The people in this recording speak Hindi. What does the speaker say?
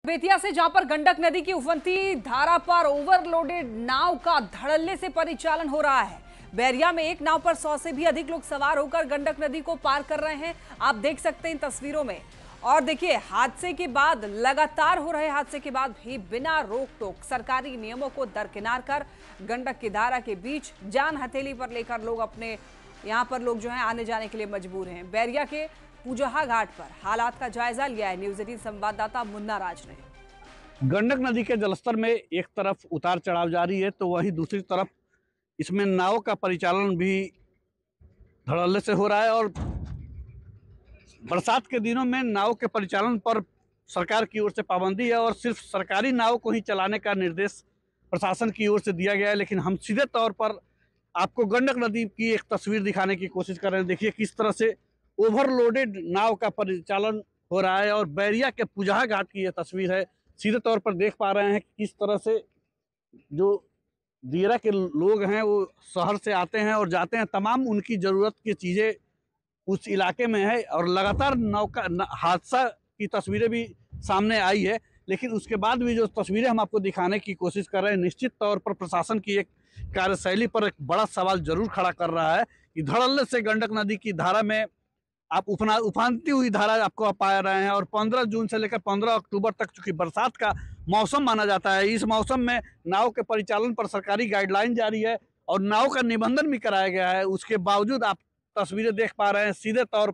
बेतिया से जहां पर गंडक नदी की उफनती धारा पर ओवरलोडेड नाव का धड़ल्ले से परिचालन हो रहा है। बैरिया में एक नाव पर 100 से भी अधिक लोग सवार होकर गंडक नदी को पार कर रहे हैं। आप देख सकते हैं इन तस्वीरों में। और देखिए, हादसे के बाद लगातार हो रहे हादसे के बाद भी बिना रोक टोक सरकारी नियमों को दरकिनार कर गंडक की धारा के बीच जान हथेली पर लेकर लोग अपने यहाँ पर लोग जो है आने जाने के लिए मजबूर हैं। बैरिया के पूजहा घाट पर हालात का जायजा लिया है न्यूज़ 18 संवाददाता मुन्ना राज ने। गंडक नदी के जलस्तर में एक तरफ उतार चढ़ाव जारी है तो वहीं दूसरी तरफ इसमें नाव का परिचालन भी धड़ल्ले से हो रहा है। और बरसात के दिनों में नाव के परिचालन पर सरकार की ओर से पाबंदी है और सिर्फ सरकारी नाव को ही चलाने का निर्देश प्रशासन की ओर से दिया गया है। लेकिन हम सीधे तौर पर आपको गंडक नदी की एक तस्वीर दिखाने की कोशिश कर रहे हैं। देखिए किस तरह से ओवरलोडेड नाव का परिचालन हो रहा है। और बैरिया के पूजहा घाट की यह तस्वीर है। सीधे तौर पर देख पा रहे हैं कि किस तरह से जो दियरा के लोग हैं वो शहर से आते हैं और जाते हैं। तमाम उनकी ज़रूरत की चीज़ें उस इलाके में है और लगातार नौका हादसा की तस्वीरें भी सामने आई है। लेकिन उसके बाद भी जो तस्वीरें हम आपको दिखाने की कोशिश कर रहे हैं, निश्चित तौर पर प्रशासन की एक कार्यशैली पर एक बड़ा सवाल जरूर खड़ा कर रहा है कि धड़ल्ले से गंडक नदी की धारा में आप उफानती हुई धारा आपको पा रहे हैं। और 15 जून से लेकर 15 अक्टूबर तक चूंकि बरसात का मौसम माना जाता है, इस मौसम में नाव के परिचालन पर सरकारी गाइडलाइन जारी है और नाव का निबंधन भी कराया गया है। उसके बावजूद आप तस्वीरें देख पा रहे हैं सीधे तौर